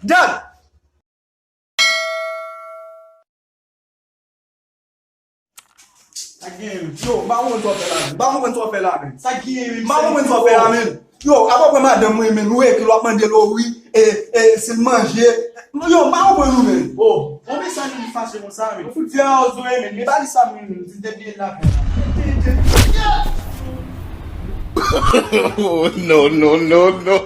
Dad! Yo, ba mwen to fe la men. Ma mwen to fe la men. Yo, apapwe madem mwen men, nou e ki lwa mande lo oui, sil manje. Yo, ma mwen nou men. Oh, on met ça une face comme ça, mais. Faut dire aux oreilles, mais pas ça, c'est bien là. Oh, no, no, no, no.